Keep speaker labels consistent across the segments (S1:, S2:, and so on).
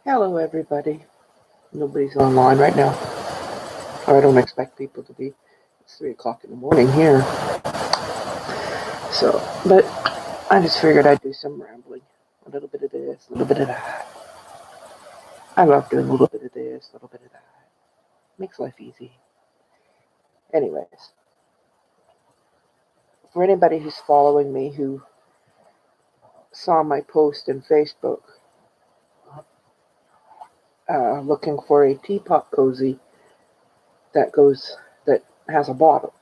S1: Hello, everybody. Nobody's online right now. Or I don't expect people to be. It's 3 o'clock in the morning here. But I just figured I'd do some rambling. A little bit of this, a little bit of that. I love doing a little bit of this, a little bit of that. Makes life easy. Anyways, for anybody who's following me who saw my post in Facebook looking for a teapot cozy that has a bottle,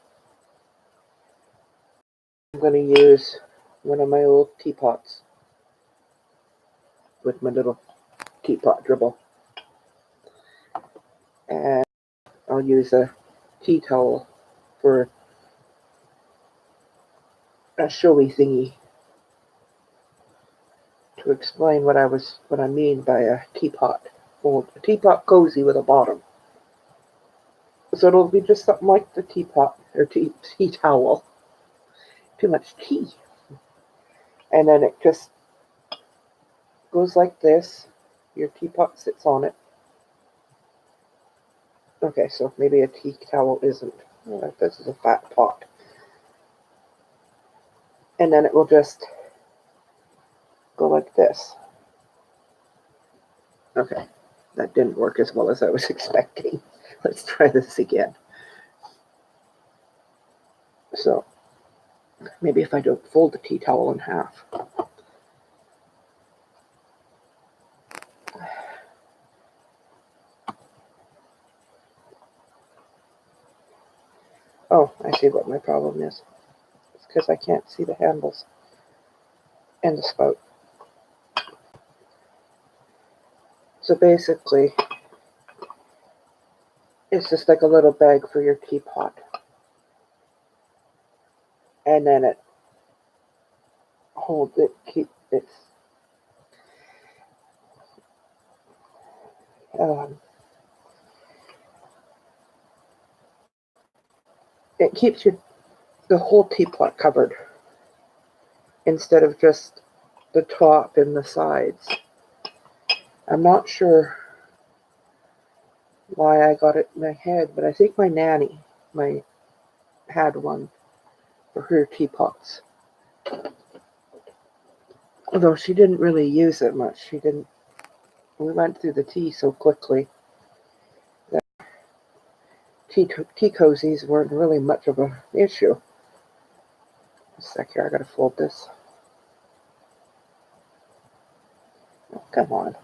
S1: I'm going to use one of my old teapots with my little teapot dribble. And I'll use a tea towel for a showy thingy to explain what I mean by a teapot. Well, a teapot cozy with a bottom. So it'll be just something like the teapot or tea towel. Too much tea. And then it just goes like this. Your teapot sits on it. Okay, so maybe a tea towel isn't. This is a fat pot. And then it will just go like this. Okay, that didn't work as well as I was expecting. Let's try this again. So maybe if I don't fold the tea towel in half. Oh, I see what my problem is. It's because I can't see the handles and the spout. So basically, it's just like a little bag for your teapot. And then it holds it, it keeps the whole teapot covered instead of just the top and the sides. I'm not sure why I got it in my head, but I think my nanny had one for her teapots. Although she didn't really use it much. We went through the tea so quickly that tea cozies weren't really much of an issue. A sec here, I gotta fold this. Oh, come on.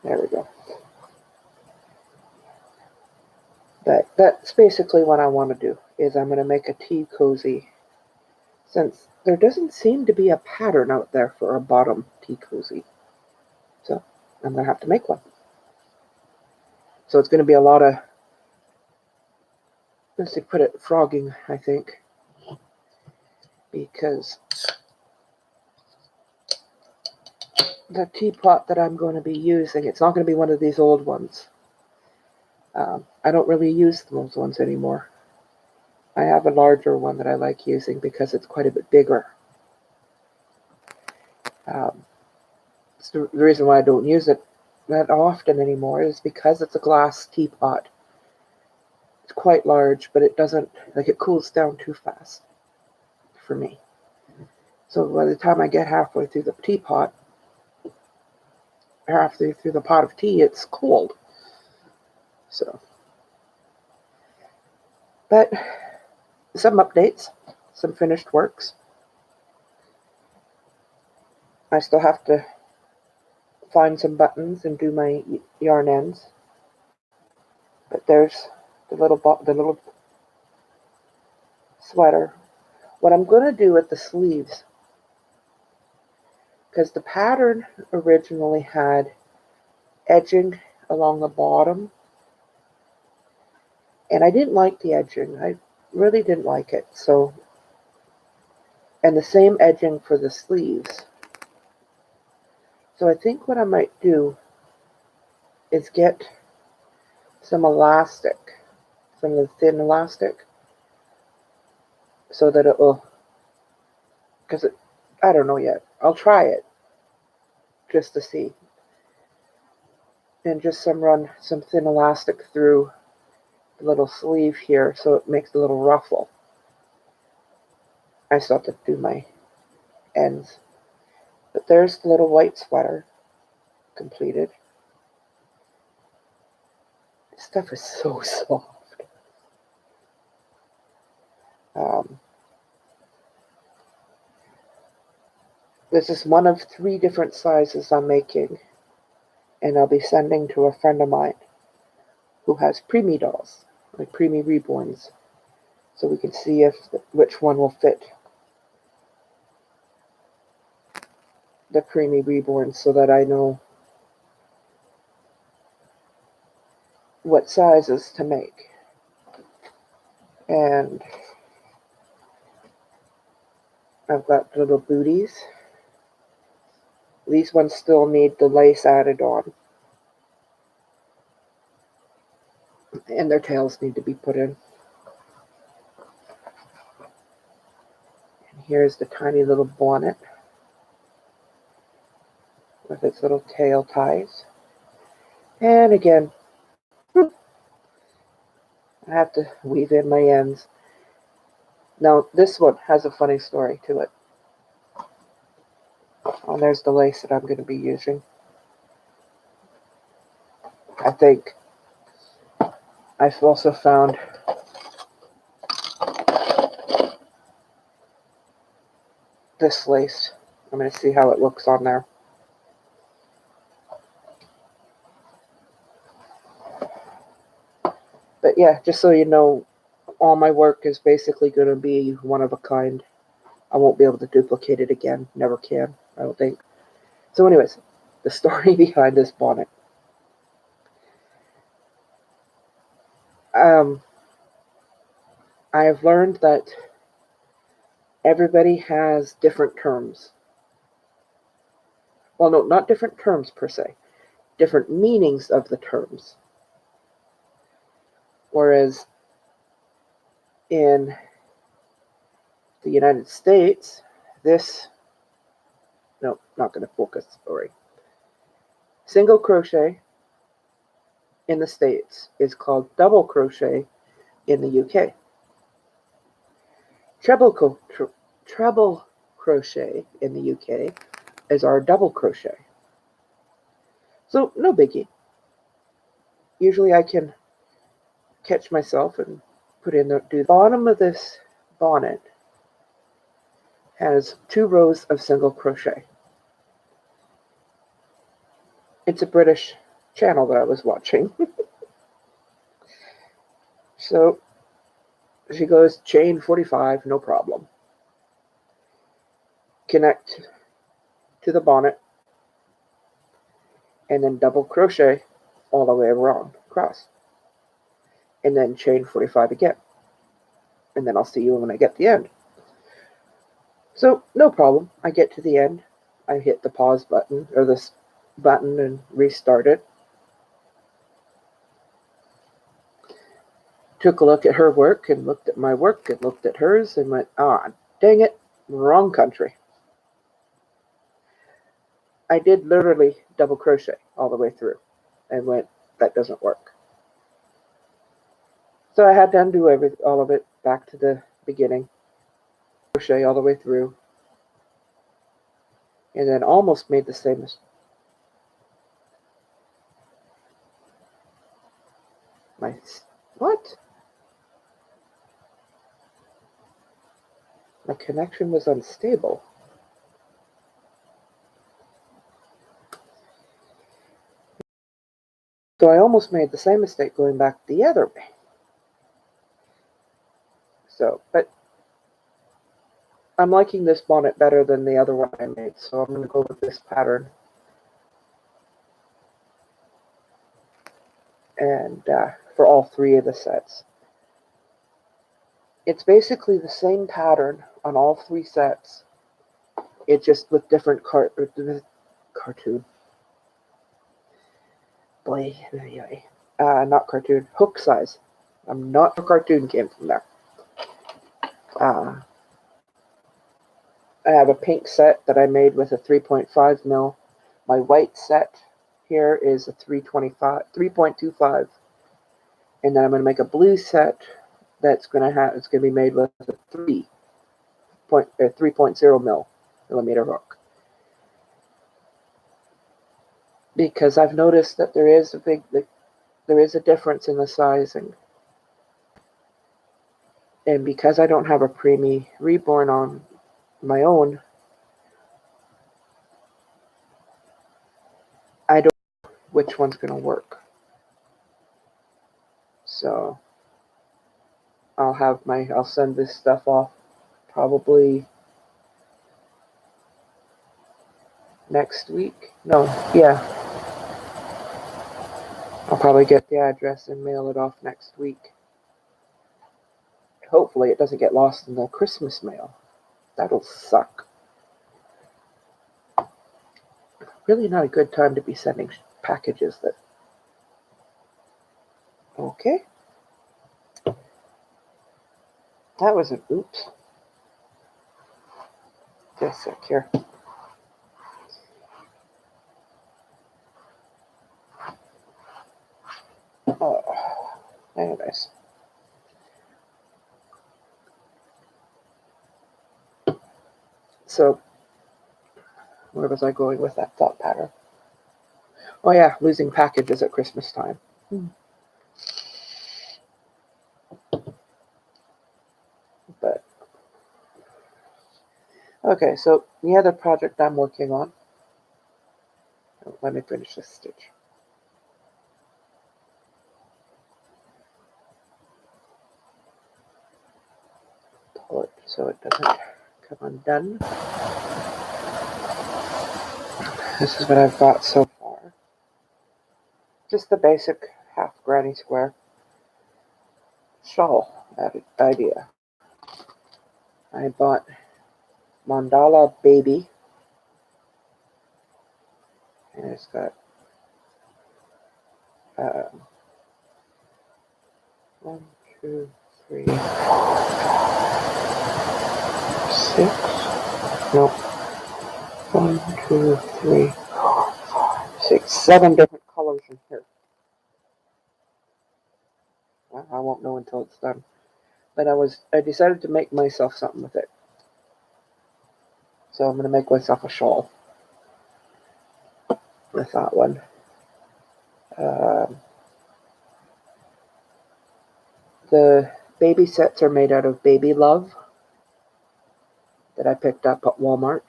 S1: There we go. But that's basically what I want to do, is I'm going to make a tea cozy. Since there doesn't seem to be a pattern out there for a bottom tea cozy. So I'm going to have to make one. So it's going to be a lot of, let's see, put it, frogging, I think. Because the teapot that I'm going to be using, it's not going to be one of these old ones. I don't really use those ones anymore. I have a larger one that I like using because it's quite a bit bigger. The reason why I don't use it that often anymore is because it's a glass teapot. It's quite large, but it doesn't, it cools down too fast for me. So by the time I get halfway through the teapot, halfway through the pot of tea, it's cold. So, but some updates, some finished works. I still have to find some buttons and do my yarn ends. But there's the little sweater. What I'm going to do with the sleeves, because the pattern originally had edging along the bottom, and I didn't like the edging. I really didn't like it. So, and the same edging for the sleeves. So I think what I might do is get some elastic, some of the thin elastic, so that it will, because I don't know yet. I'll try it. just to see. And just run some thin elastic through the little sleeve here so it makes a little ruffle. I still have to do my ends. But there's the little white sweater completed. This stuff is so soft. This is one of 3 different sizes I'm making, and I'll be sending to a friend of mine who has preemie dolls, like preemie reborns, so we can see which one will fit the preemie reborn, so that I know what sizes to make. And I've got little booties. These ones still need the lace added on, and their tails need to be put in. And here's the tiny little bonnet with its little tail ties. And again, I have to weave in my ends. Now, this one has a funny story to it. Oh, there's the lace that I'm going to be using. I think I've also found this lace. I'm going to see how it looks on there. But yeah, just so you know, all my work is basically going to be one of a kind. I won't be able to duplicate it again. Never can, I don't think. So anyways, the story behind this bonnet. I have learned that everybody has different terms. Well, no, not different terms per se. Different meanings of the terms. Whereas in the United States, no, not going to focus, sorry. Single crochet in the States is called double crochet in the UK. Treble crochet in the UK is our double crochet. So, no biggie. Usually I can catch myself and put in the bottom of this bonnet has 2 rows of single crochet. It's a British channel that I was watching. So she goes chain 45, no problem. Connect to the bonnet and then double crochet all the way around across. And then chain 45 again. And then I'll see you when I get to the end. So no problem. I get to the end. I hit the pause button or this button and restart it. Took a look at her work and looked at my work and looked at hers and went, ah, dang it, wrong country. I did literally double crochet all the way through and went, that doesn't work. So I had to undo all of it back to the beginning. Crochet all the way through. And then almost made the same mistake. What? My connection was unstable. So I almost made the same mistake going back the other way. So, but I'm liking this bonnet better than the other one I made, so I'm going to go with this pattern. And for all 3 of the sets. It's basically the same pattern on all 3 sets. It's just with different cartoon. Boy, not cartoon, hook size. I'm not a cartoon came from there. I have a pink set that I made with a 3.5 mil My white set here is a 3.25, and then I'm going to make a blue set it's going to be made with a 3.0 millimeter hook. Because I've noticed that there is a difference in the sizing. And because I don't have a preemie reborn on my own, I don't know which one's going to work. So I'll send this stuff off probably next week. No, yeah. I'll probably get the address and mail it off next week. Hopefully it doesn't get lost in the Christmas mail. That'll suck. Really not a good time to be sending packages that... Okay. That was an oops. Just a sec here. Oh, anyways. So, where was I going with that thought pattern? Oh yeah, losing packages at Christmas time. But, okay, so the other project I'm working on, let me finish this stitch. Pull it so it doesn't come undone. This is what I've got so far. Just the basic half granny square shawl idea. I bought Mandala Baby, and it's got 1, 2, 3, 4, 6. Nope. 1, 2, 3, 4, 5, 6, 7 different colors in here. Well, I won't know until it's done. But I decided to make myself something with it. So I'm going to make myself a shawl with that one. The baby sets are made out of Baby Love that I picked up at Walmart.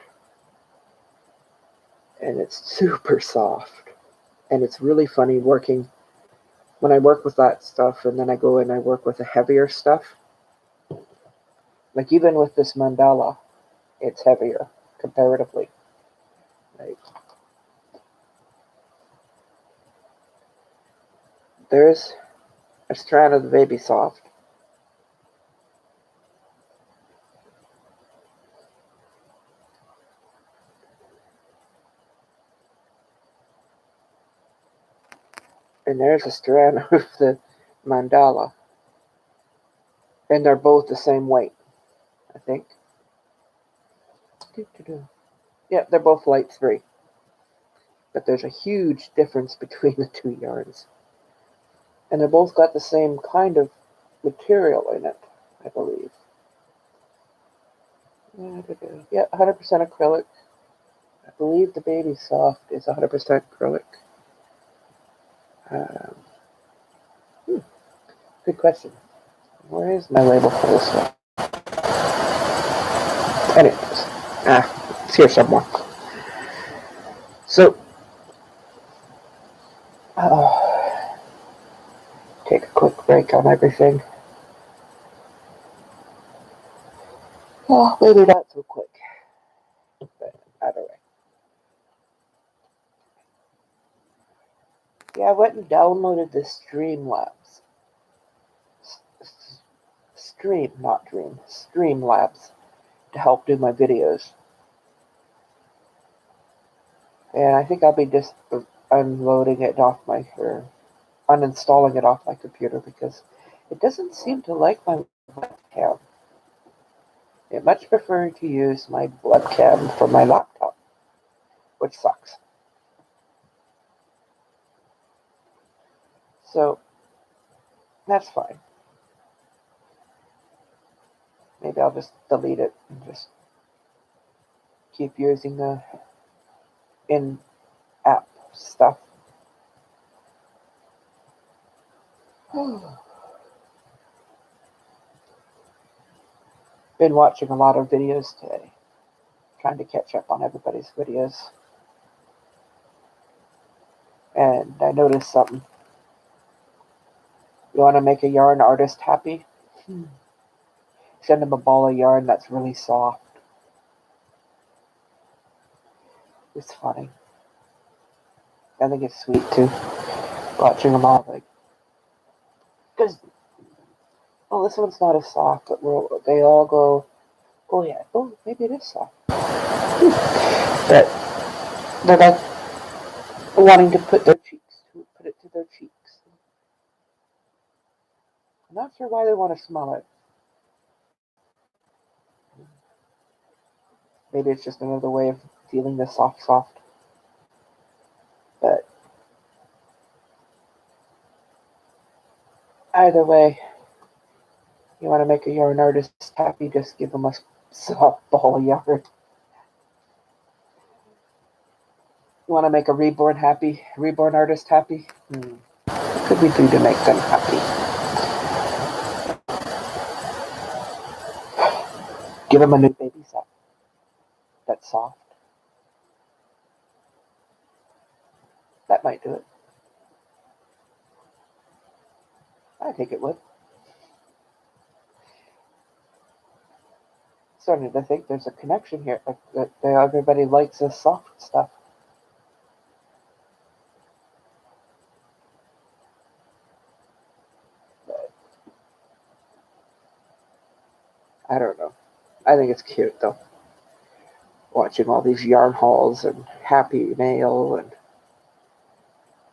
S1: And it's super soft. And it's really funny working when I work with that stuff and then I go and I work with the heavier stuff. Like even with this mandala, it's heavier comparatively. Like, there's a strand of the Baby Soft. And there's a strand of the mandala. And they're both the same weight, I think. Yeah, they're both light 3. But there's a huge difference between the two yarns. And they both got the same kind of material in it, I believe. Yeah, 100% acrylic. I believe the Baby Soft is 100% acrylic. Good question. Where is my label for this one? Anyways, it's here somewhere. So, take a quick break on everything. Well, maybe not so quick. But either way. Yeah, I went and downloaded the Streamlabs. Streamlabs to help do my videos. And I think I'll be just unstalling it off my computer because it doesn't seem to like my webcam. I much prefer to use my webcam for my laptop, which sucks. So that's fine. Maybe I'll just delete it and just keep using the in-app stuff. Been watching a lot of videos today, trying to catch up on everybody's videos. And I noticed something. You want to make a yarn artist happy? Send them a ball of yarn that's really soft. It's funny. I think it's sweet too, watching them all like, because, oh, this one's not as soft, but they all go, oh yeah, oh, maybe it is soft. But they're like wanting to put it to their cheeks. I'm not sure why they want to smell it. Maybe it's just another way of feeling the soft. But either way, you want to make a yarn artist happy, just give them a soft ball of yarn. You want to make a reborn artist happy? What could we do to make them happy? Give them a new baby set that's soft. That might do it. I think it would. Starting to think there's a connection here. Like that everybody likes this soft stuff. But I don't know. I think it's cute though. Watching all these yarn hauls and Happy Mail and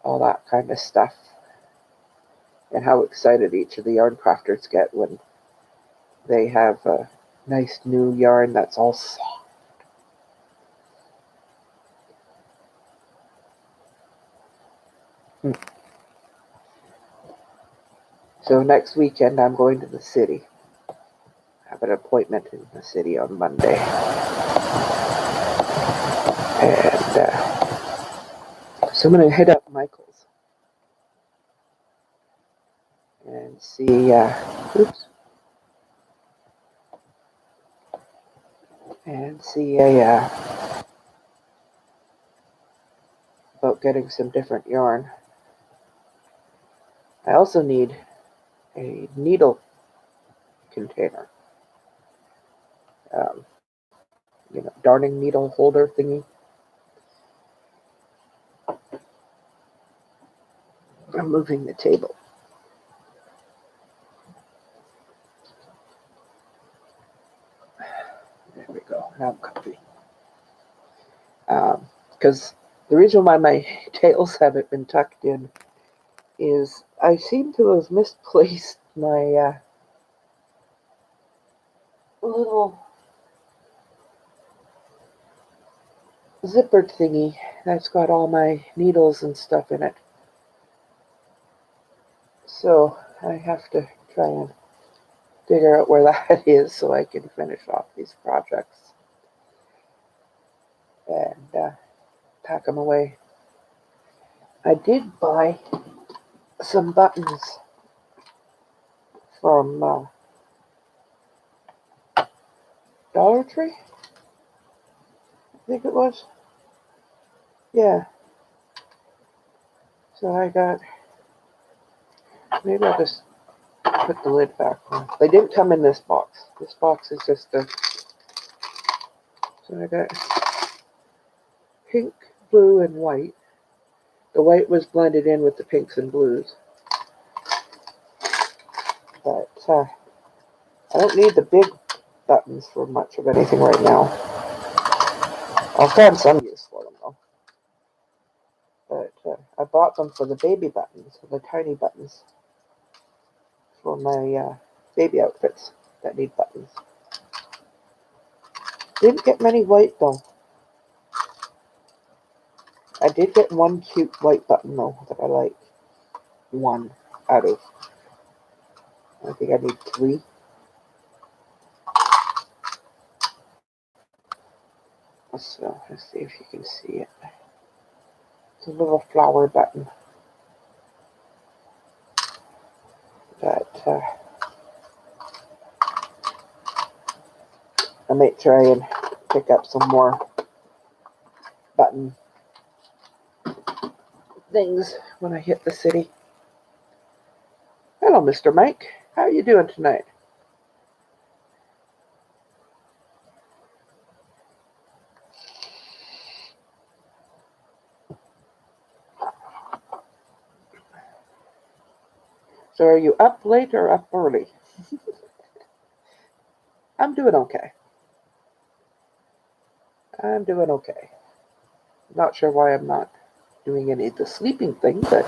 S1: all that kind of stuff. And how excited each of the yarn crafters get when they have a nice new yarn that's all soft. So next weekend I'm going to the city. I have an appointment in the city on Monday. And so I'm going to hit up Michael's and see, about getting some different yarn. I also need a needle container. Darning needle holder thingy. I'm moving the table. There we go. Now I'm comfy. Because the reason why my tails haven't been tucked in is I seem to have misplaced my little zippered thingy that's got all my needles and stuff in it. So I have to try and figure out where that is so I can finish off these projects and pack them away. I did buy some buttons from Dollar Tree, I think it was. Yeah. So I got, maybe I'll just put the lid back on. They didn't come in this box. This box is just so I got pink, blue, and white. The white was blended in with the pinks and blues. But I don't need the big buttons for much of anything right now. I'll find some use for them though. But I bought them for the baby buttons, the tiny buttons, for my baby outfits that need buttons. Didn't get many white though. I did get one cute white button though that I like. one out of, I think I need three. So let's see if you can see it. It's a little flower button that I might try and pick up some more button things when I hit the city. Hello, Mr. Mike. How are you doing tonight? So are you up late or up early? I'm doing okay. I'm doing okay. Not sure why I'm not doing any of the sleeping thing, but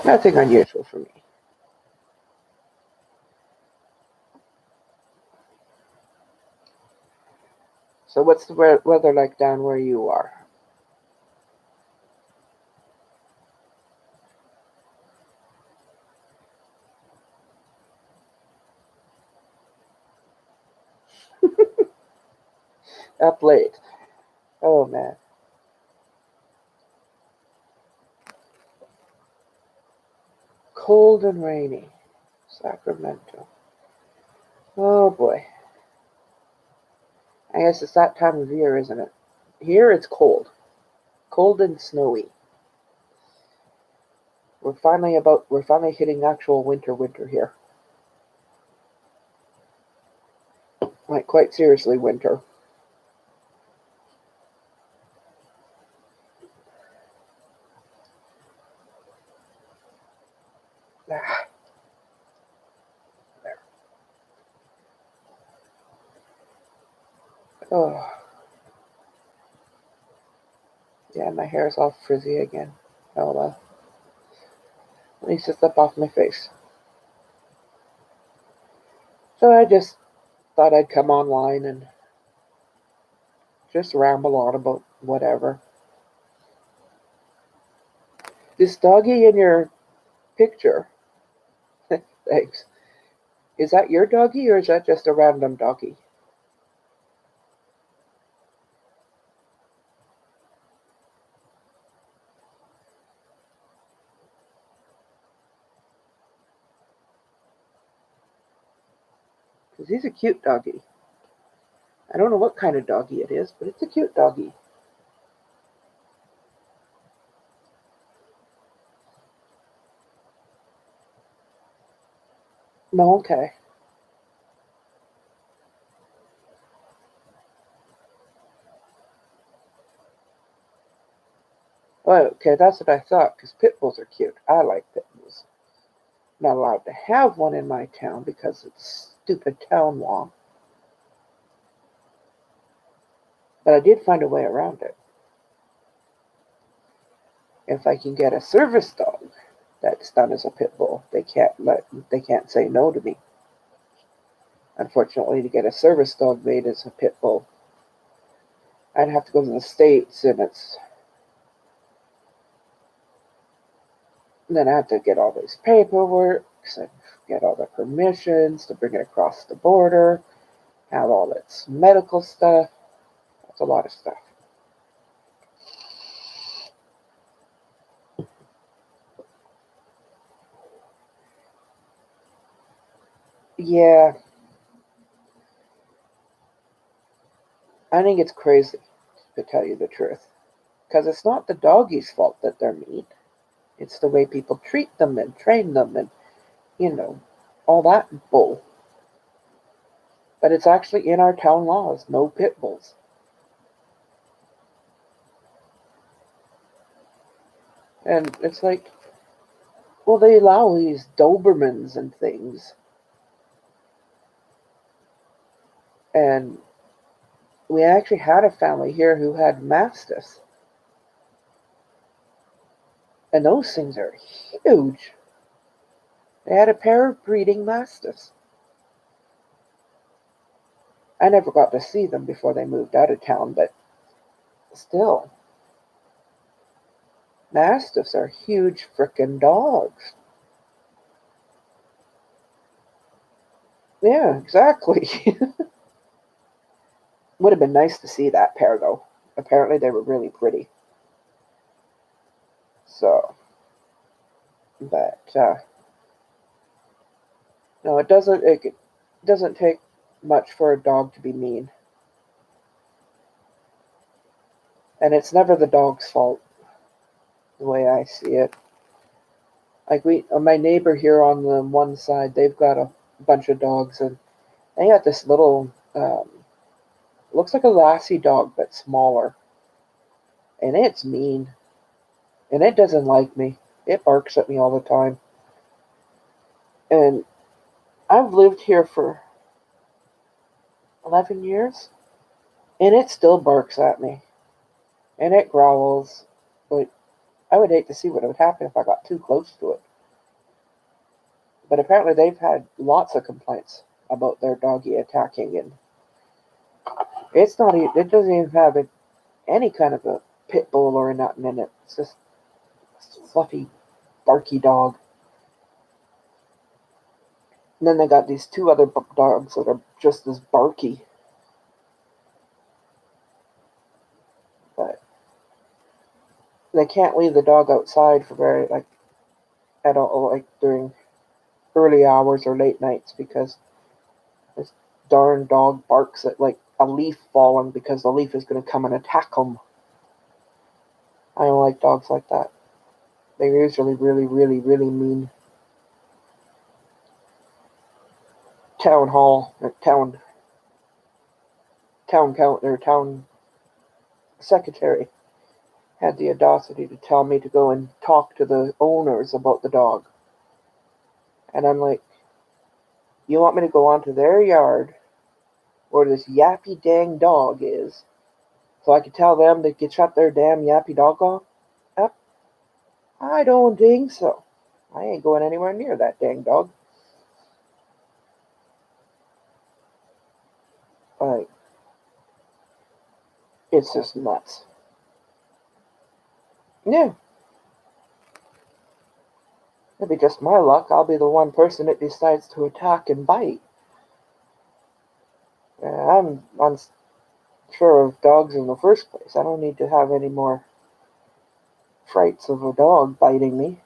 S1: nothing unusual for me. So what's the weather like down where you are? Up late. Oh man. Cold and rainy. Sacramento. Oh boy. I guess it's that time of year, isn't it? Here it's cold. Cold and snowy. We're finally hitting actual winter here. Like quite seriously winter. Ah, there. Oh yeah, my hair's all frizzy again. Oh well. At least it's up off my face. So I just thought I'd come online and just ramble on about whatever. This doggy in your picture, thanks. Is that your doggy or is that just a random doggy? Because he's a cute doggy. I don't know what kind of doggy it is, but it's a cute doggy. No, okay. Well, okay, that's what I thought, because pit bulls are cute. I like pit bulls. Not allowed to have one in my town because it's stupid town law. But I did find a way around it. If I can get a service dog that's done as a pit bull, they can't say no to me. Unfortunately, to get a service dog made as a pit bull, I'd have to go to the States, and then I have to get all these paperwork and get all the permissions to bring it across the border, have all its medical stuff. That's a lot of stuff. Yeah, I think it's crazy, to tell you the truth. Because it's not the doggy's fault that they're mean. It's the way people treat them and train them and, you know, all that bull. But it's actually in our town laws, no pit bulls. And it's like, well, they allow these Dobermans and things. And we actually had a family here who had Mastiffs. And those things are huge. They had a pair of breeding Mastiffs. I never got to see them before they moved out of town, but still. Mastiffs are huge frickin' dogs. Yeah, exactly. Would have been nice to see that pair, though. Apparently, they were really pretty. So, but no, it doesn't take much for a dog to be mean, and it's never the dog's fault. The way I see it, like my neighbor here on the one side, they've got a bunch of dogs, and they got this little, looks like a lassie dog but smaller, and it's mean, and it doesn't like me. It barks at me all the time, and I've lived here for 11 years, and it still barks at me, and it growls. But I would hate to see what would happen if I got too close to it. But apparently, they've had lots of complaints about their doggy attacking, and it's not. It doesn't even have any kind of a pit bull or nothing in it. It's just a fluffy, barky dog. And then they got these two other dogs that are just as barky. But they can't leave the dog outside for very like at all, like during early hours or late nights because this darn dog barks at like a leaf falling because the leaf is going to come and attack them. I don't like dogs like that. They're usually really, really, really mean. Town hall or town count or town secretary had the audacity to tell me to go and talk to the owners about the dog. And I'm like, you want me to go onto their yard where this yappy dang dog is so I could tell them to get shut their damn yappy dog off? Up? I don't think so. I ain't going anywhere near that dang dog. Like, it's just nuts. Yeah, it'll be just my luck. I'll be the one person that decides to attack and bite. I'm unsure of dogs in the first place. I don't need to have any more frights of a dog biting me.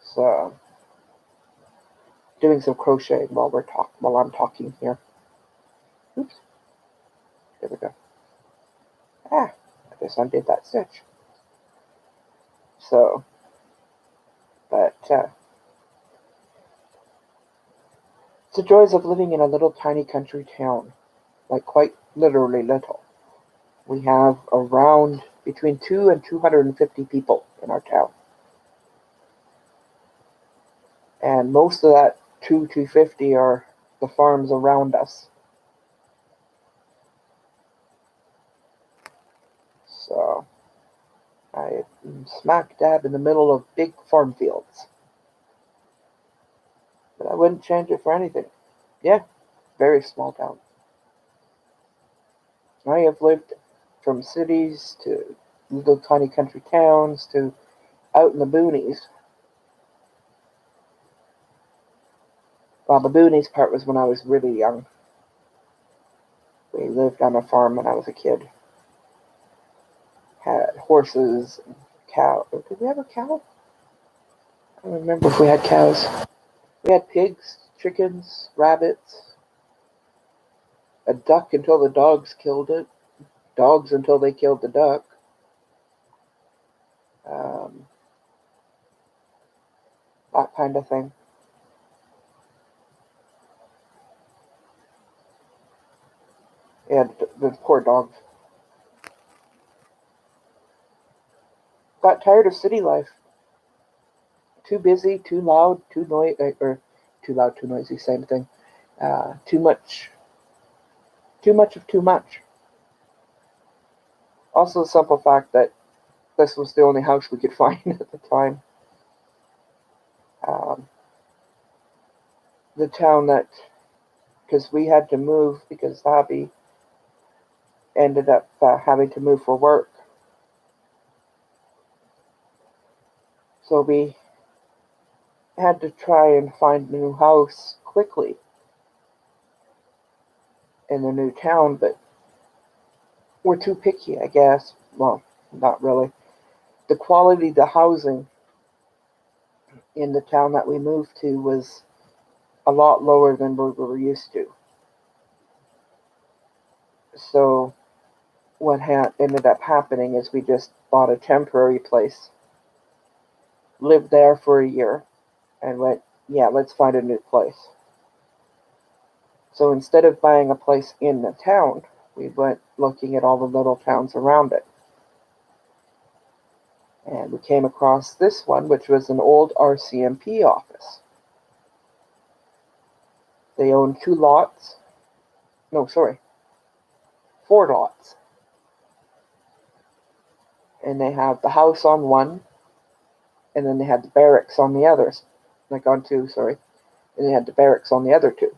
S1: So, doing some crocheting while I'm talking here. Oops, there we go. Ah, I just undid that stitch. So, but it's the joys of living in a little tiny country town, like quite literally little. We have around between 250 people in our town, and most of that 250 are the farms around us. So I'm smack dab in the middle of big farm fields, but I wouldn't change it for anything. Yeah, very small town. I have lived from cities to little tiny country towns to out in the boonies. Well, the boonies part was when I was really young. We lived on a farm when I was a kid. Had horses, and cow. Did we have a cow? I don't remember if we had cows. We had pigs, chickens, rabbits, a duck until the dogs killed it, dogs until they killed the duck. Um, that kind of thing. And the poor dogs got tired of city life. Too busy, too loud, too noisy, or too loud, too noisy, same thing. Too much of too much. Also, the simple fact that this was the only house we could find at the time. Um, the town that, because we had to move because Abby ended up having to move for work. So we had to try and find a new house quickly in the new town, but we're too picky, I guess. Well, not really. The quality of the housing in the town that we moved to was a lot lower than we were used to. So what ended up happening is we just bought a temporary place, lived there for a year, and went, yeah, let's find a new place. So instead of buying a place in the town, we went looking at all the little towns around it. And we came across this one, which was an old RCMP office. They owned 2 lots. No, sorry, 4 lots. And they had the house on one, and then they had the barracks on the others. Like on two, sorry. And they had the barracks on the other 2.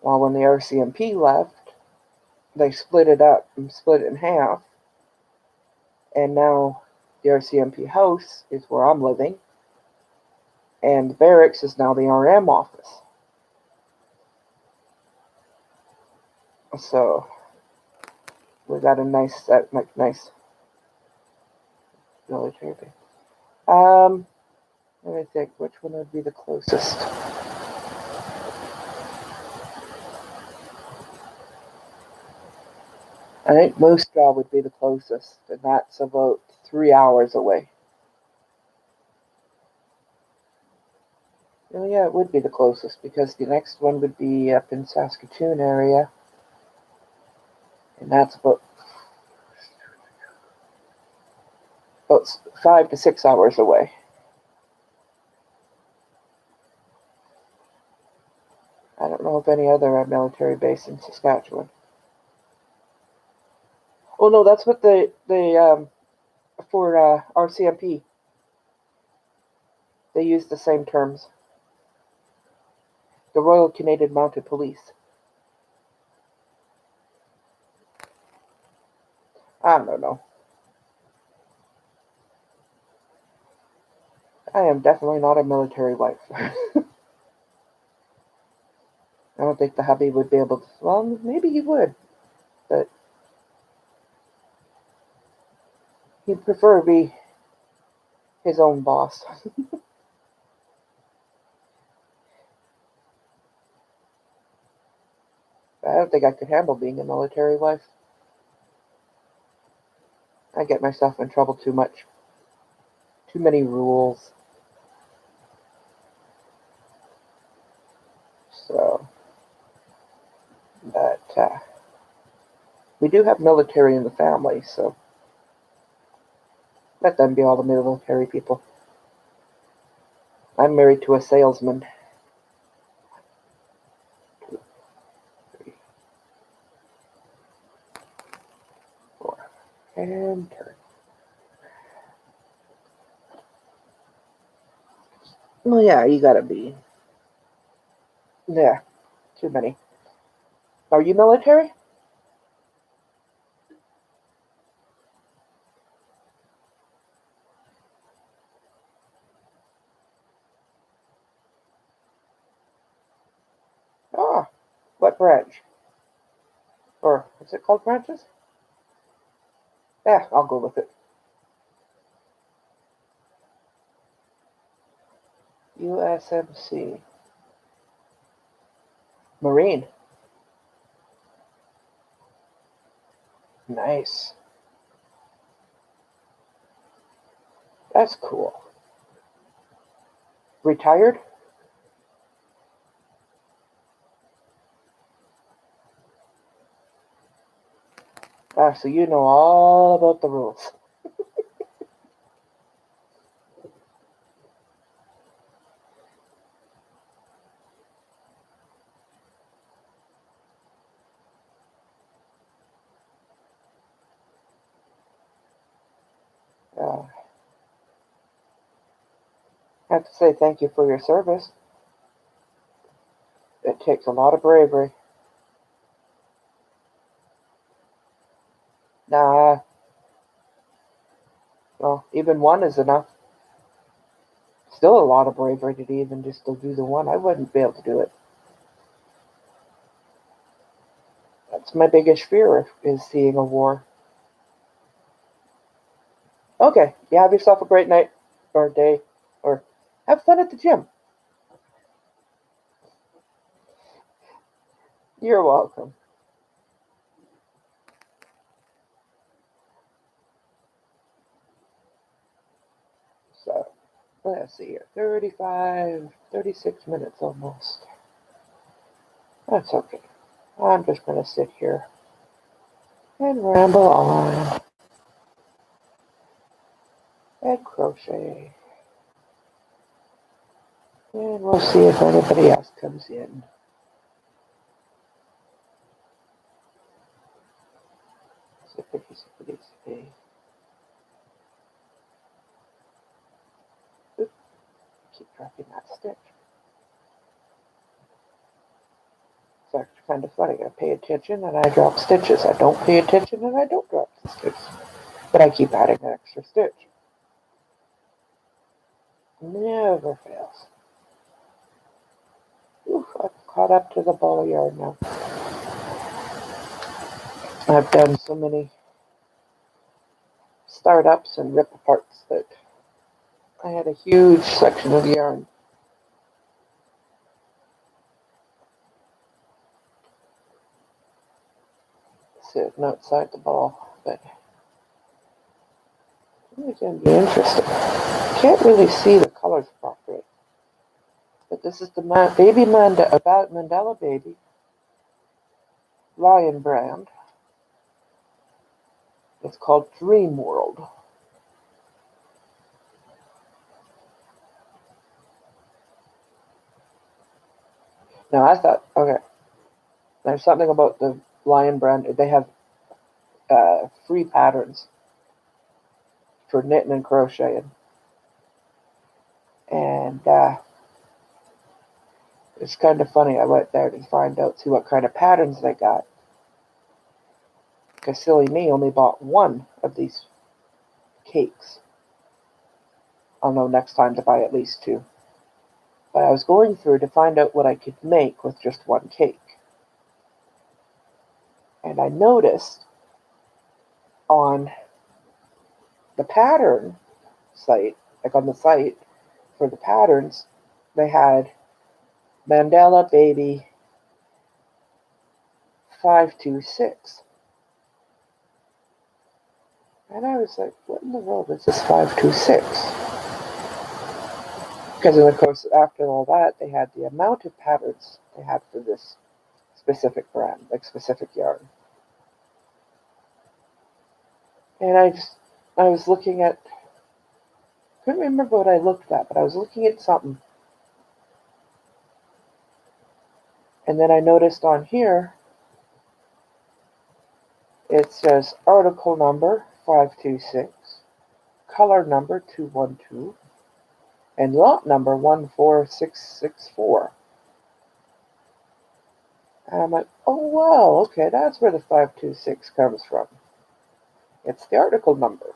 S1: Well, when the RCMP left, they split it up and split it in half. And now the RCMP house is where I'm living, and the barracks is now the RM office. So we got a nice military base. Let me think, which one would be the closest? I think Moose Jaw would be the closest, and that's about 3 hours away. Oh yeah, it would be the closest, because the next one would be up in Saskatoon area, and that's about 5 to 6 hours away. I don't know of any other military base in Saskatchewan. Oh no, that's what for RCMP. They use the same terms. The Royal Canadian Mounted Police. I don't know. I am definitely not a military wife. I don't think the hubby would be able to. Well, maybe he would, but he'd prefer to be his own boss. I don't think I could handle being a military wife. I get myself in trouble too much. Too many rules. So, but we do have military in the family, so let them be all the military people. I'm married to a salesman. 2, 3, 4, and turn. Well, yeah, you gotta be. Yeah, too many. Are you military? Ah, what branch? Or is it called branches? Yeah, I'll go with it. USMC. Marine. Nice. That's cool. Retired? Ah, so you know all about the rules. I have to say thank you for your service. It takes a lot of bravery. Even one is enough. Still a lot of bravery to even just to do the one. I wouldn't be able to do it. That's my biggest fear is seeing a war. Okay, you have yourself a great night or day, or have fun at the gym. You're welcome. So, let's see here. 35, 36 minutes almost. That's okay. I'm just going to sit here and ramble on and crochet. And we'll see if anybody else comes in. Zippity, zippity, zippity. Oop, keep dropping that stitch. It's actually kind of funny. I pay attention and I drop stitches. I don't pay attention and I don't drop the stitches. But I keep adding an extra stitch. Never fails. Oof, I'm caught up to the ball of yarn now. I've done so many startups and rip aparts that I had a huge section of yarn. Sitting outside the ball, but it's going to be interesting. Can't really see the colors properly. But this is the baby Mandela Baby Lion brand. It's called Dream World. Now I thought, okay, there's something about the Lion brand. They have free patterns for knitting and crocheting. And it's kind of funny. I went there to find out, see what kind of patterns they got. Because silly me only bought one of these cakes. I'll know next time to buy at least two. But I was going through to find out what I could make with just one cake. And I noticed on the pattern site, like on the site for the patterns, they had Mandela Baby 526. And I was like, what in the world is this 526? Because, of course, after all that, they had the amount of patterns they had for this specific brand, like specific yarn. And I was looking at, couldn't remember what I looked at, but I was looking at something. And then I noticed on here, it says article number 526, color number 212, and lot number 14664. And I'm like, oh wow, okay, that's where the 526 comes from. It's the article number.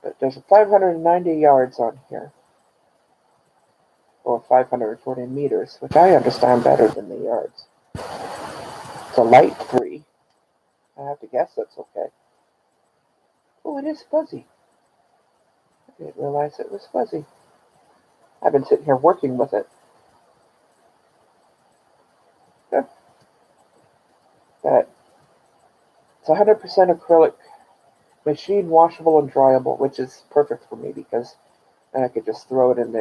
S1: But there's 590 yards on here. Or 540 meters, which I understand better than the yards. It's a light 3. I have to guess that's okay. Oh, it is fuzzy. I didn't realize it was fuzzy. I've been sitting here working with it. But it's 100% acrylic, machine washable and dryable, which is perfect for me because then I could just throw it in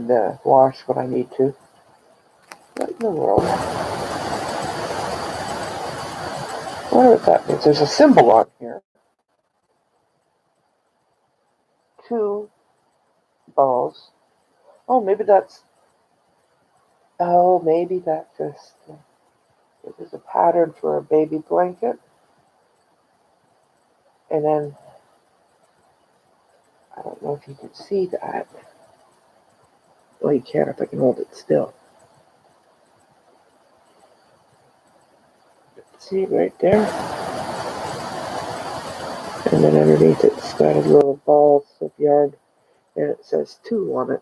S1: the wash when I need to. What in the world? I wonder what that means. There's a symbol on here. 2 balls. Oh, maybe that's just this is a pattern for a baby blanket. And then, I don't know if you can see that. Well, you can if I can hold it still. See right there? And then underneath it's got a little balls of yarn and it says 2 on it.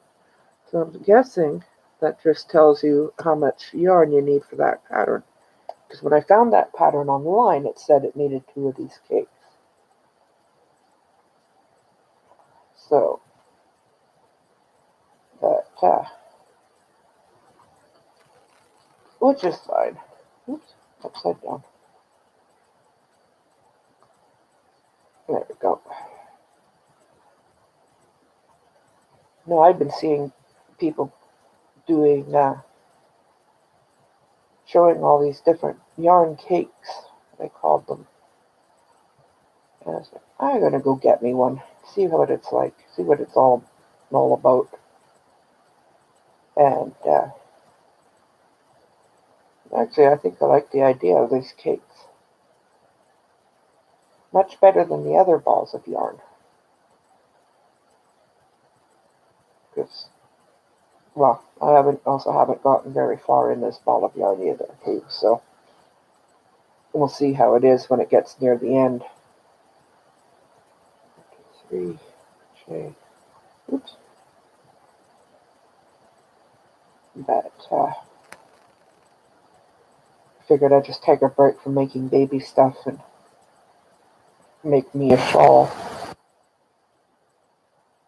S1: So I'm guessing that just tells you how much yarn you need for that pattern. Because when I found that pattern online, it said it needed 2 of these cakes. So, but, which is fine. Oops, upside down. There we go. No, I've been seeing people doing, showing all these different yarn cakes, they called them. And I was like, I'm gonna go get me one, see what it's like, see what it's all about. And actually, I think I like the idea of these cakes much better than the other balls of yarn. Because, well, I haven't gotten very far in this ball of yarn either, too. So we'll see how it is when it gets near the end. 3, J. Oops. But figured I'd just take a break from making baby stuff and make me a shawl.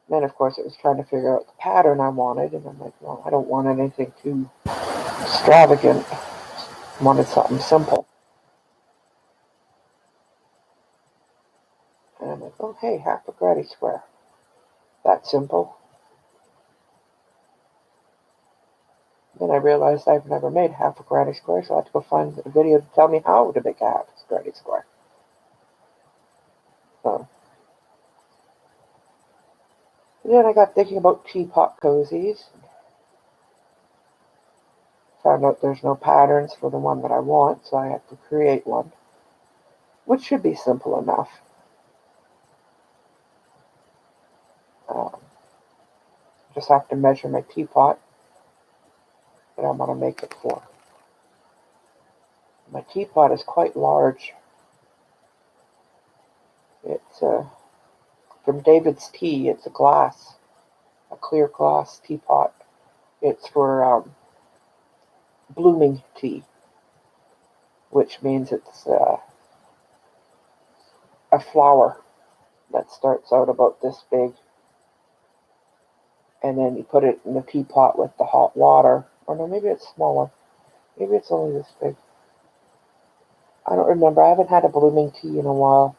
S1: Then, of course, it was trying to figure out the pattern I wanted, and I'm like, well, I don't want anything too extravagant. I wanted something simple. And I'm like, oh, hey, half a granny square. That's simple. Then I realized I've never made half a granny square, so I had to go find a video to tell me how to make a half a granny square. So then I got thinking about teapot cozies. Found out there's no patterns for the one that I want, so I have to create one, which should be simple enough. Just have to measure my teapot that I want to make it for. My teapot is quite large. It's from David's Tea. It's a clear glass teapot. It's for blooming tea, which means it's a flower that starts out about this big, and then you put it in the teapot with the hot water. Or no, maybe it's smaller. Maybe it's only this big. I don't remember. I haven't had a blooming tea in a while.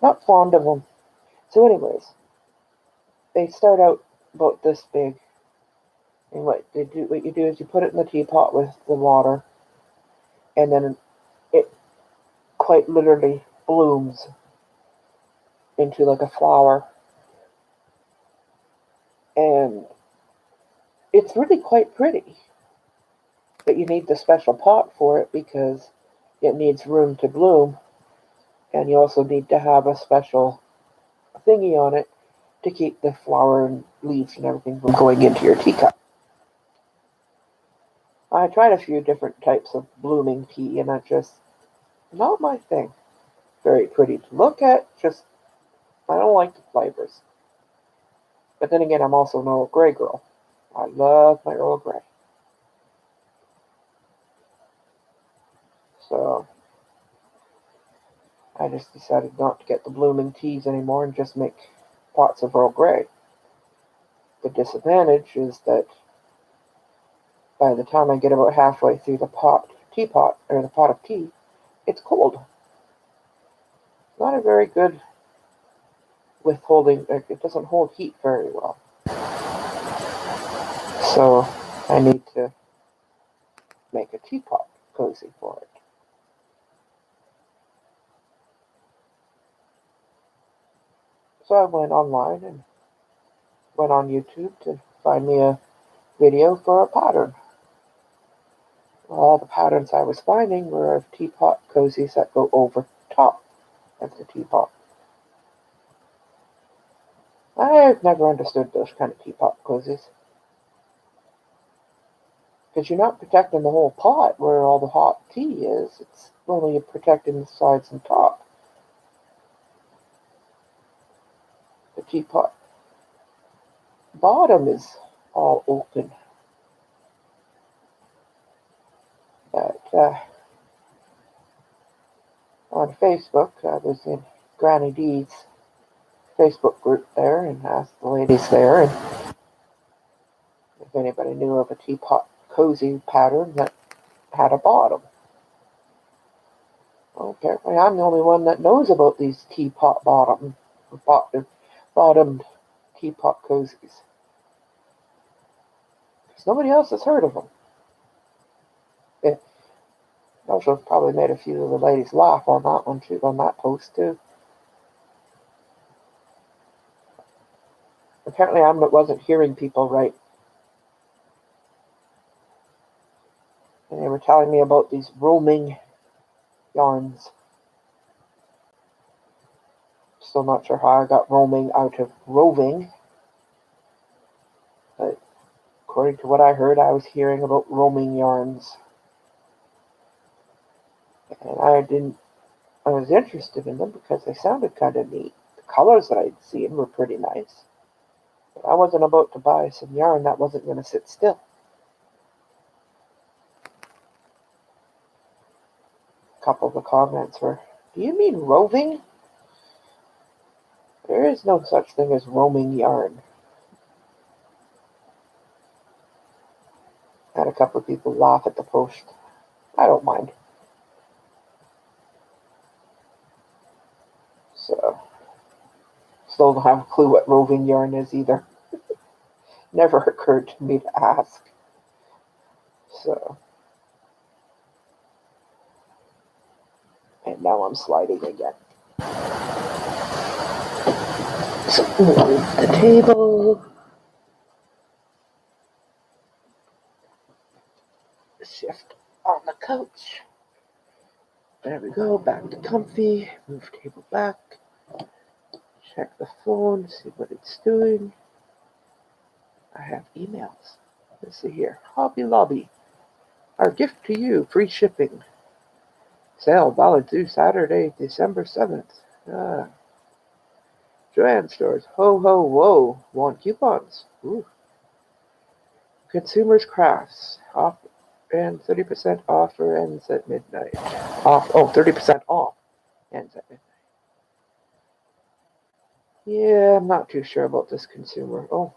S1: Not fond of them. So anyways, they start out about this big. And what you do is you put it in the teapot with the water, and then it quite literally blooms into like a flower. And it's really quite pretty. But you need the special pot for it because it needs room to bloom. And you also need to have a special thingy on it to keep the flower and leaves and everything from going into your teacup. I tried a few different types of blooming tea, and it's just not my thing. Very pretty to look at, just I don't like the flavors. But then again, I'm also an Earl Grey girl. I love my Earl Grey. So I just decided not to get the blooming teas anymore and just make pots of Earl Grey. The disadvantage is that by the time I get about halfway through the teapot, or the pot of tea, it's cold. Not a very good withholding, it doesn't hold heat very well. So I need to make a teapot cozy for it. So I went online and went on YouTube to find me a video for a pattern. All the patterns I was finding were of teapot cozies that go over top of the teapot. I've never understood those kind of teapot cozies. Because you're not protecting the whole pot where all the hot tea is. It's only protecting the sides and top. The teapot bottom is all open. But on Facebook, I was in Granny Dee's Facebook group there and asked the ladies there if anybody knew of a teapot cozy pattern that had a bottom. Well, apparently I'm the only one that knows about these teapot bottomed teapot cozies. Because nobody else has heard of them. It also probably made a few of the ladies laugh on that one too, on that post too. Apparently I wasn't hearing people right. And they were telling me about these roaming yarns. Still not sure how I got roaming out of roving. But according to what I heard, I was hearing about roaming yarns. And I was interested in them because they sounded kind of neat. The colors that I'd seen were pretty nice. But I wasn't about to buy some yarn that wasn't going to sit still. A couple of the comments were, "Do you mean roving? There is no such thing as roaming yarn." I had a couple of people laugh at the post. I don't mind. So, still don't have a clue what roving yarn is either. Never occurred to me to ask. So, and now I'm sliding again. So, move the table. Shift on the couch. There we go, back to comfy. Move table back. Check the phone, see what it's doing. I have emails. Let's see here. Hobby Lobby. Our gift to you, free shipping. Sale valid through Saturday, December 7th. Joann stores. Ho, ho, whoa. Want coupons? Ooh. Consumers Crafts. Off and 30% offer ends at midnight. 30% off ends at midnight. Yeah, I'm not too sure about this consumer. Oh,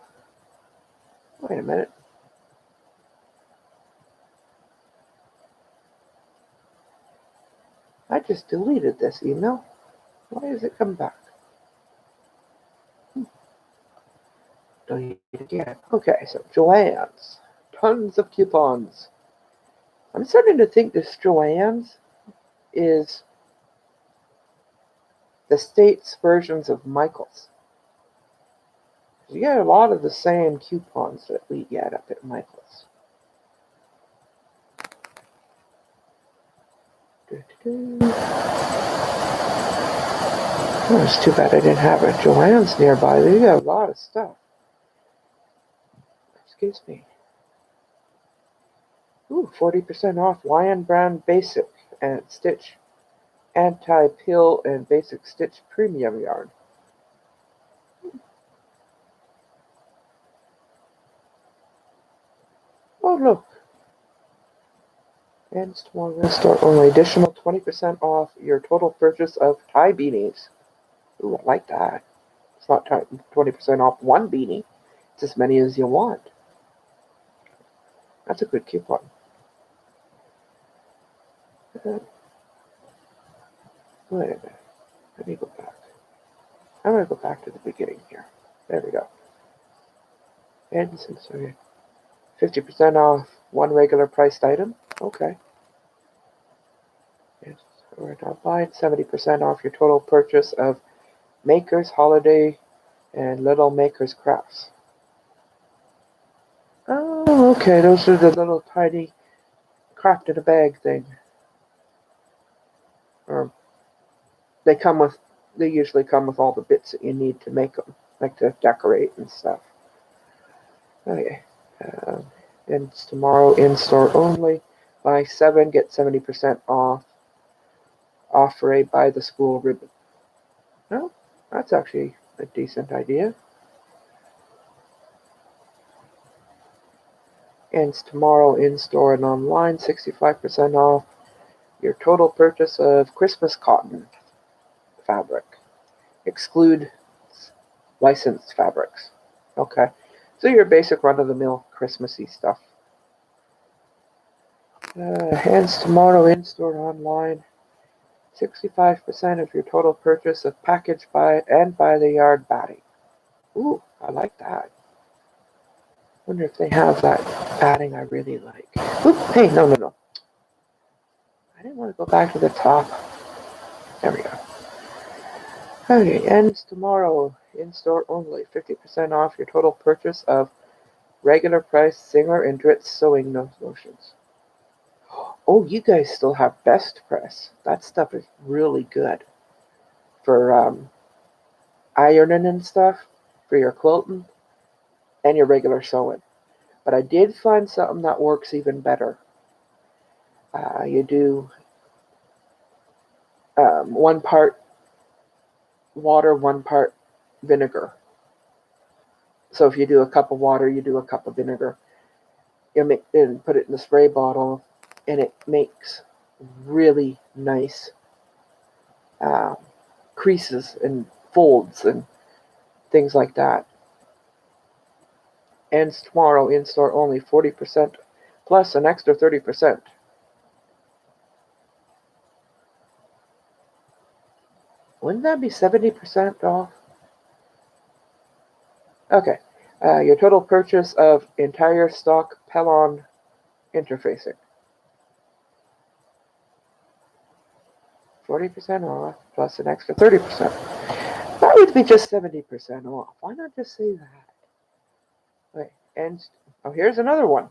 S1: wait a minute. I just deleted this email. Why has it come back? Delete it again. Okay, so Joann's. Tons of coupons. I'm starting to think this Joann's is the States versions of Michael's. You get a lot of the same coupons that we get up at Michael's. Oh, it's too bad I didn't have a Joann's nearby. They got a lot of stuff. Excuse me. Ooh, 40% off Lion Brand Basic and Stitch Anti-Pill and Basic Stitch Premium Yarn. Oh, look. And tomorrow store only additional 20% off your total purchase of tie beanies. Ooh, I like that. It's not 20% off one beanie. It's as many as you want. That's a good coupon. Wait a minute. Let me go back. I'm going to go back to the beginning here. There we go. And since 50% off one regular priced item. Okay. Yes, we're not buying 70% off your total purchase of Makers Holiday and Little Makers Crafts. Oh, okay. Those are the little tiny craft in a bag thing. Or they usually come with all the bits that you need to make them, like to decorate and stuff. Okay. Ends tomorrow, in-store only. Buy 7, get 70% off. Offer a buy the school ribbon. No, that's actually a decent idea. Ends tomorrow, in-store and online, 65% off your total purchase of Christmas cotton fabric. Exclude licensed fabrics. Okay. So your basic run-of-the-mill Christmassy stuff. Ends tomorrow, in-store, online. 65% of your total purchase of package by the yard batting. Ooh, I like that. Wonder if they have that batting I really like. Oop, hey, no. I didn't want to go back to the top. There we go. Okay, ends tomorrow. In-store only. 50% off your total purchase of regular price Singer and Dritz sewing lotions. Oh, you guys still have Best Press. That stuff is really good for ironing and stuff, for your quilting, and your regular sewing. But I did find something that works even better. You do 1 part water, 1 part vinegar. So if you do a cup of water, you do a cup of vinegar. You make and put it in the spray bottle, and it makes really nice creases and folds and things like that. Ends tomorrow, in-store only, 40% plus an extra 30%. Wouldn't that be 70% off? Okay. Your total purchase of entire stock Pellon interfacing. 40% off plus an extra 30%. That would be just 70% off. Why not just say that? Okay. Here's another one.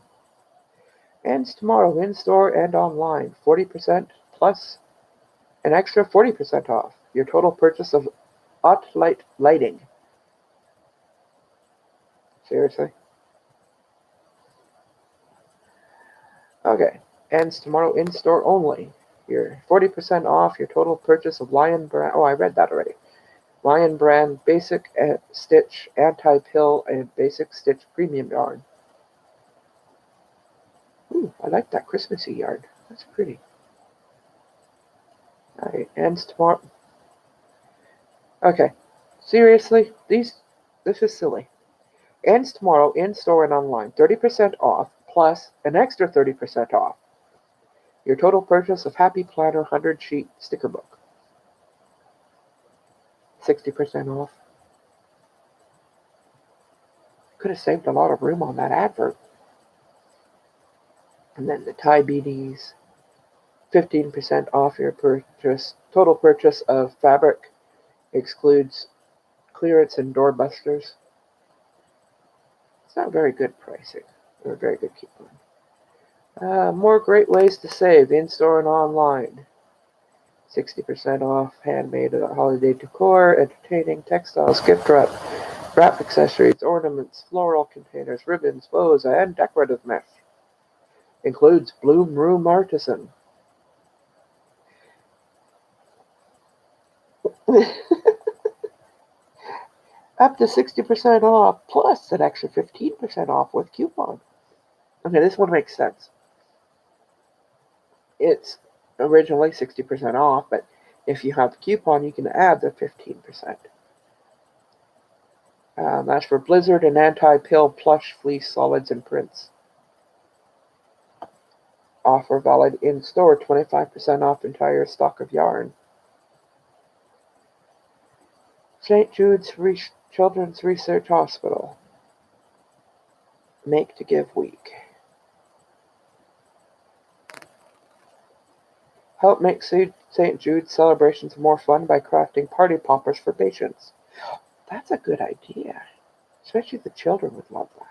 S1: Ends tomorrow, in-store and online. 40% plus an extra 40% off your total purchase of OttLite lighting. Seriously? Okay. Ends tomorrow, in-store only. You're 40% off your total purchase of Lion Brand. Oh, I read that already. Lion Brand Basic Stitch Anti-Pill and Basic Stitch Premium Yarn. Ooh, I like that Christmassy yarn. That's pretty. Alright, ends tomorrow. Okay. Seriously? This is silly. Ends tomorrow, in-store and online. 30% off plus an extra 30% off your total purchase of Happy Planner 100 sheet sticker book. 60% off. Could have saved a lot of room on that advert. And then the tie beaties. 15% off your purchase. Total purchase of fabric excludes clearance and doorbusters. It's not very good pricing or a very good coupon. More great ways to save in-store and online. 60% off handmade holiday decor, entertaining textiles, gift wrap accessories, ornaments, floral containers, ribbons, bows, and decorative mesh. Includes Bloom Room Artisan. Up to 60% off, plus an extra 15% off with coupon. Okay, this one makes sense. It's originally 60% off, but if you have the coupon, you can add the 15%. That's for Blizzard and Anti-Pill Plush Fleece Solids and Prints. Offer valid in-store, 25% off entire stock of yarn. St. Jude's Children's Research Hospital. Make to Give Week. Help make St. Jude's celebrations more fun by crafting party poppers for patients. That's a good idea. Especially the children would love that.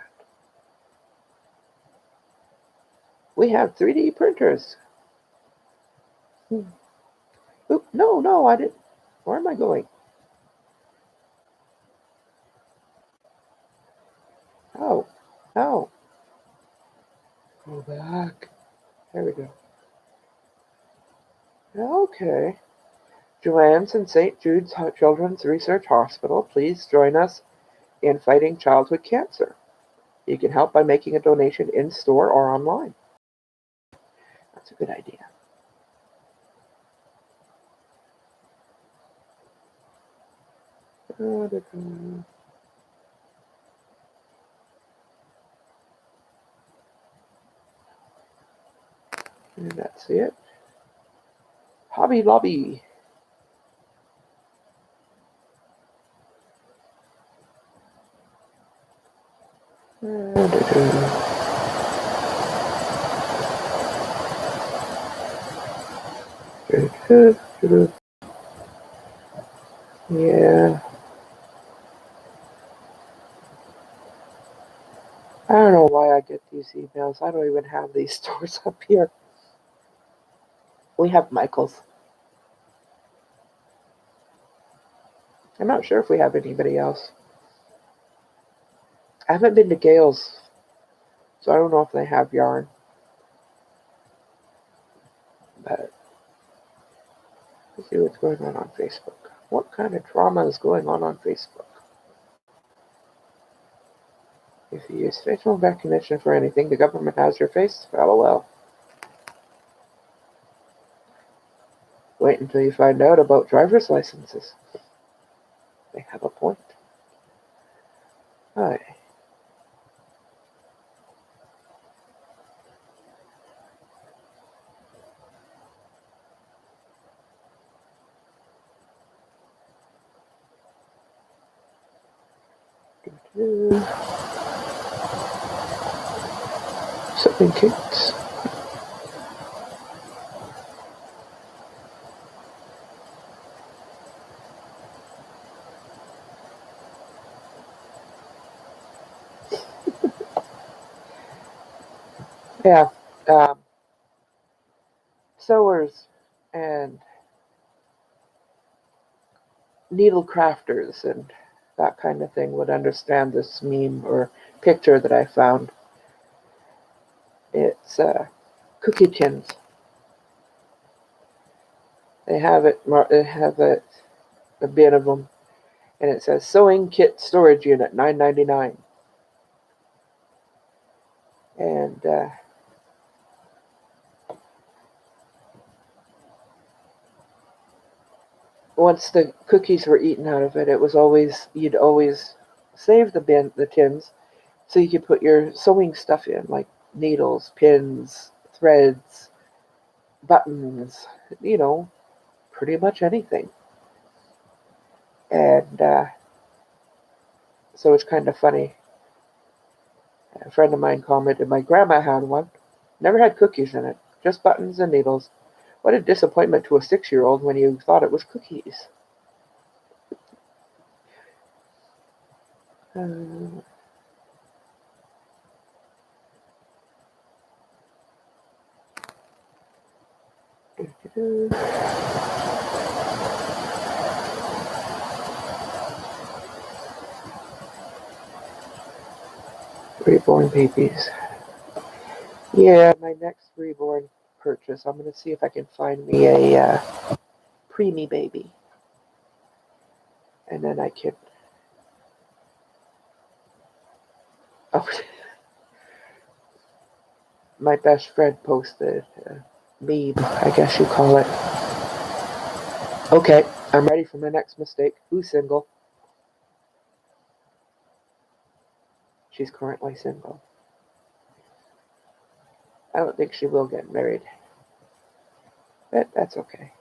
S1: We have 3D printers. Oop, no, I didn't. Where am I going? Oh, no. go back. There we go. Okay. Joanne's in St. Jude's Children's Research Hospital. Please join us in fighting childhood cancer. You can help by making a donation in store or online. That's a good idea. And that's it. Hobby Lobby. Yeah. I don't know why I get these emails. I don't even have these stores up here. We have Michael's. I'm not sure if we have anybody else. I haven't been to Gale's, so I don't know if they have yarn. But let's see what's going on Facebook. What kind of drama is going on Facebook? If you use facial recognition for anything, the government has your face. LOL. Wait until you find out about driver's licenses. They have a point. Hi. Something kicks. Yeah. Sewers and needle crafters and that kind of thing would understand this meme or picture that I found. It's cookie tins. They have it. They have a bin of them, and it says sewing kit storage unit $9.99. And once the cookies were eaten out of it, it was always you'd always save the tins, so you could put your sewing stuff in, like needles, pins, threads, buttons, pretty much anything. And so it's kind of funny. A friend of mine commented, my grandma had one. Never had cookies in it, just buttons and needles. What a disappointment to a 6-year-old when you thought it was cookies. Uh, Reborn babies. Yeah, my next reborn purchase, I'm going to see if I can find me a preemie baby. And then I can... Oh, my best friend posted a meme, I guess you call it. Okay, I'm ready for my next mistake. Who's single? She's currently single. I don't think she will get married. But that's okay.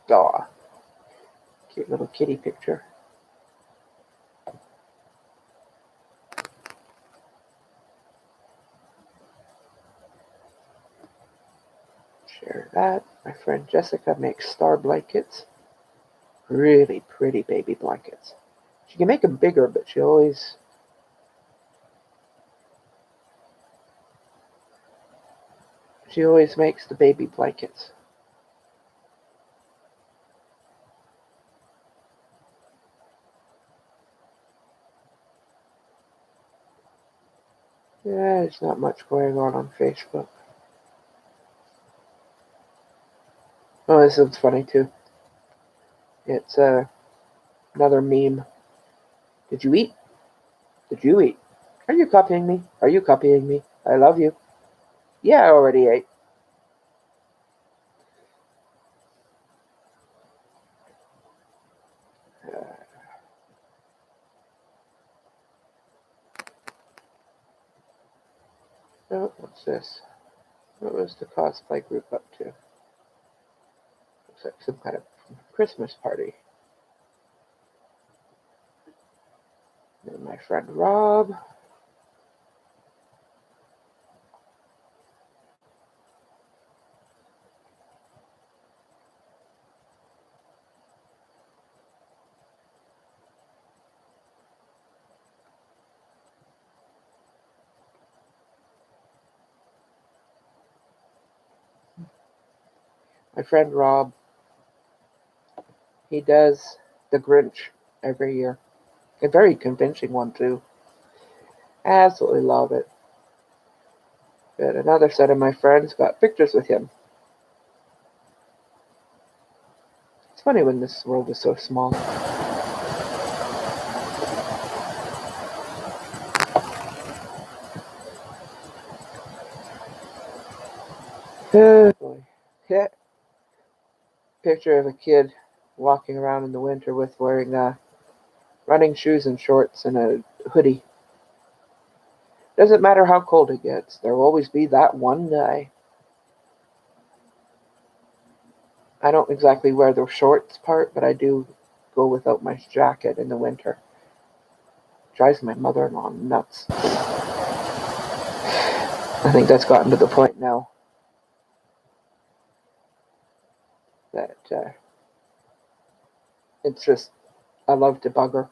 S1: Aw, cute little kitty picture. Share that. My friend Jessica makes star blankets. Really pretty baby blankets. She can make them bigger, but she always makes the baby blankets. Yeah, there's not much going on Facebook. Oh, this one's funny too. It's another meme. Did you eat? Did you eat? Are you copying me? Are you copying me? I love you. Yeah, I already ate. Oh, what's this? What was the cosplay group up to? Looks like some kind of Christmas party. And my friend Rob. My friend Rob, he does the Grinch every year. A very convincing one, too. Absolutely love it. But another set of my friends got pictures with him. It's funny when this world is so small. Oh boy. Yeah. Picture of a kid walking around in the winter with wearing running shoes and shorts and a hoodie. Doesn't matter how cold it gets, there will always be that one guy. I don't exactly wear the shorts part, but I do go without my jacket in the winter. Drives my mother-in-law nuts. I think that's gotten to the point now that it's just, I love to bug her.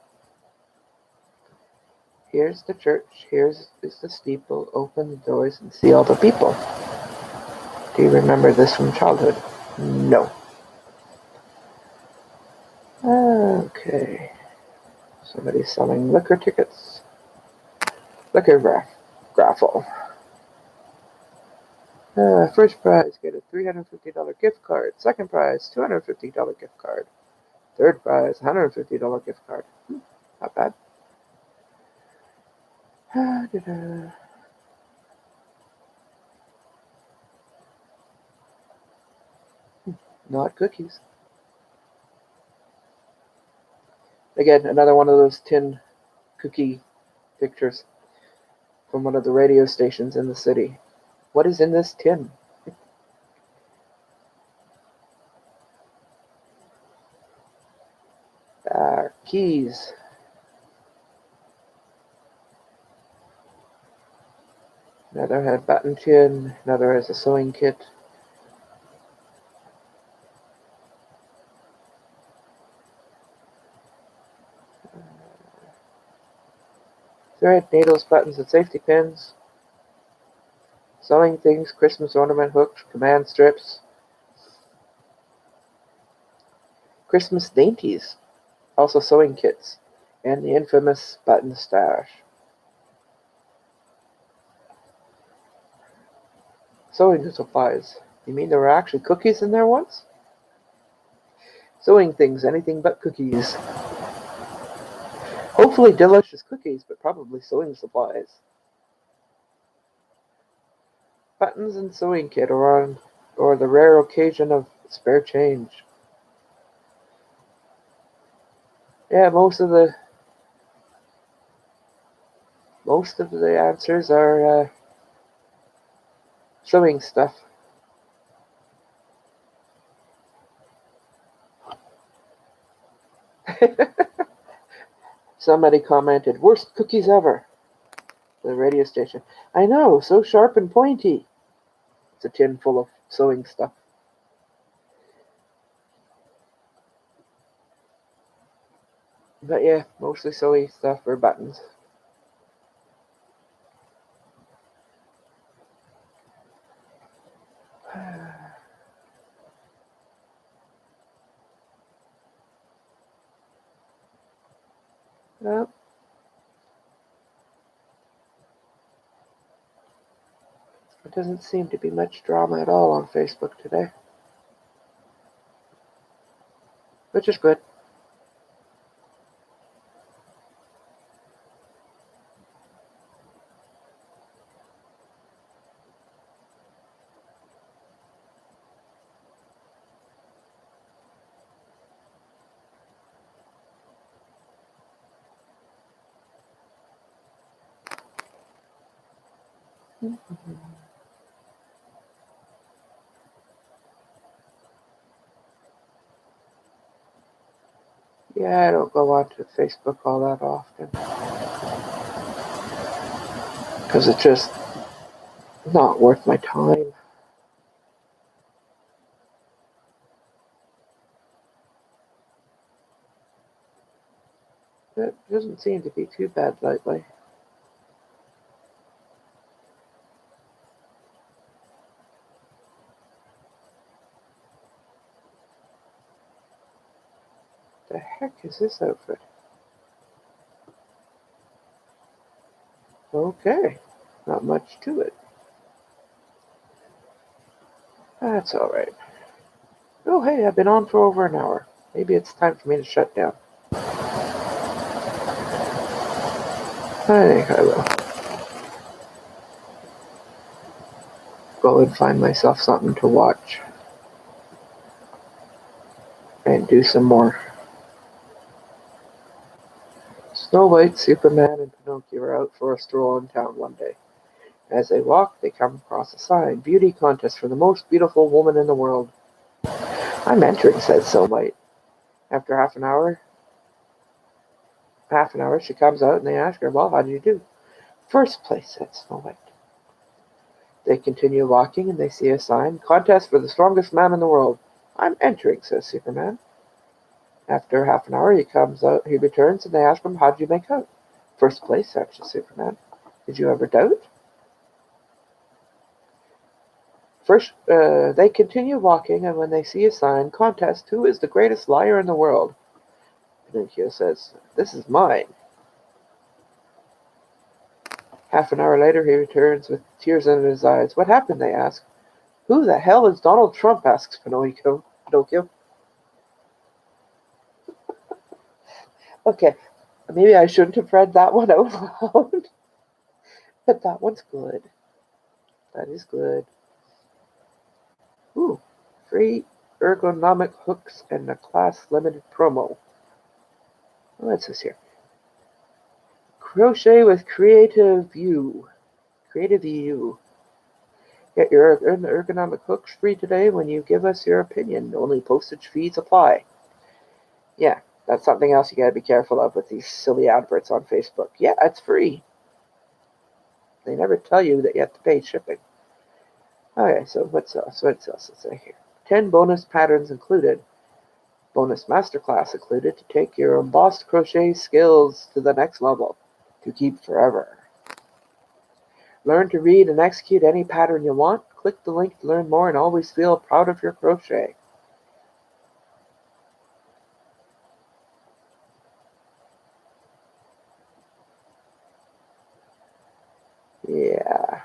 S1: Here's the church, here's is the steeple, open the doors and see all the people. Do you remember this from childhood? No. Okay. Somebody's selling liquor tickets. Liquor raffle. First prize, get a $350 gift card. Second prize, $250 gift card. Third prize, $150 gift card. Not bad. Not cookies. Again, another one of those tin cookie pictures from one of the radio stations in the city. What is in this tin? Keys. Another has button tin. Another has a sewing kit. Thread, needles, buttons, and safety pins. Sewing things, Christmas ornament hooks, command strips. Christmas dainties. Also sewing kits. And the infamous button stash. Sewing supplies. You mean there were actually cookies in there once? Sewing things, anything but cookies. Hopefully delicious cookies, but probably sewing supplies. Buttons and sewing kit or the rare occasion of spare change. Yeah, most of the answers are sewing stuff. Somebody commented, "Worst cookies ever." The radio station. I know, so sharp and pointy. It's a tin full of sewing stuff. But yeah, mostly sewing stuff or buttons. Well, Doesn't seem to be much drama at all on Facebook today, which is good. Yeah, I don't go onto Facebook all that often because it's just not worth my time. It doesn't seem to be too bad lately. The heck is this outfit? Okay, not much to it. That's alright. Oh, hey, I've been on for over an hour. Maybe it's time for me to shut down. I think I will. Go and find myself something to watch. And do some more. Snow White, Superman, and Pinocchio are out for a stroll in town one day. As they walk, they come across a sign, "Beauty contest for the most beautiful woman in the world." "I'm entering," said Snow White. After half an hour, she comes out and they ask her, "Well, how did you do?" "First place," said Snow White. They continue walking and they see a sign, "Contest for the strongest man in the world." "I'm entering," says Superman. After half an hour, he comes out, he returns, and they ask him, "How did you make out?" "First place," answers Superman. "Did you ever doubt?" They continue walking, and when they see a sign, "Contest, who is the greatest liar in the world?" Pinocchio says, "This is mine." Half an hour later, he returns with tears in his eyes. "What happened?" they ask. "Who the hell is Donald Trump?" asks Pinocchio. Okay, maybe I shouldn't have read that one out loud, but that one's good. That is good. Ooh, free ergonomic hooks and a class limited promo. What's this here? Crochet with Creative You. Creative You. Get your ergonomic hooks free today when you give us your opinion. Only postage fees apply. Yeah, that's something else you gotta be careful of with these silly adverts on Facebook. Yeah, it's free. They never tell you that you have to pay shipping. Okay, so what's else? What's else to say here? 10 bonus patterns included. Bonus masterclass included to take your embossed crochet skills to the next level. To keep forever. Learn to read and execute any pattern you want. Click the link to learn more and always feel proud of your crochet. Yeah,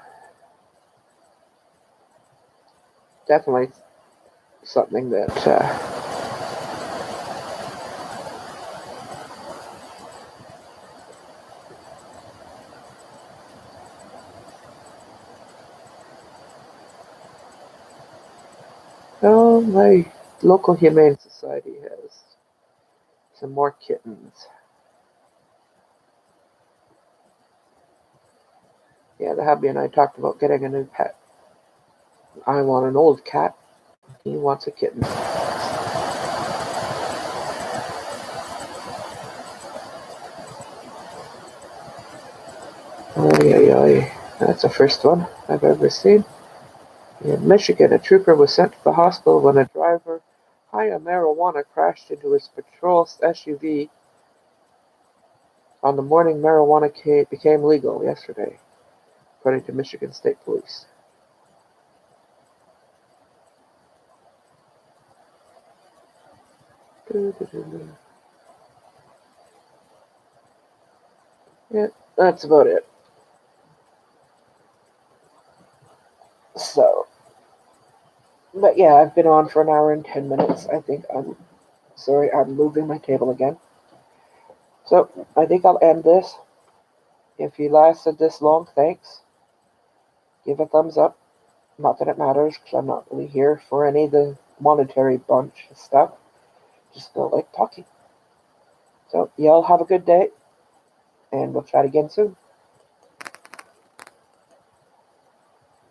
S1: definitely something that oh, my local humane society has some more kittens. Yeah, the hubby and I talked about getting a new pet. I want an old cat. He wants a kitten. Oy, oy, oy. That's the first one I've ever seen. In Michigan, a trooper was sent to the hospital when a driver high on marijuana crashed into his patrol SUV on the morning marijuana became legal yesterday, according to Michigan State Police. Yeah, that's about it. So, but yeah, I've been on for an hour and 10 minutes. I think I'm moving my table again. So I think I'll end this. If you lasted this long, thanks. Give a thumbs up. Not that it matters, because I'm not really here for any of the monetary bunch of stuff. Just feel like talking. So y'all have a good day, and we'll chat again soon.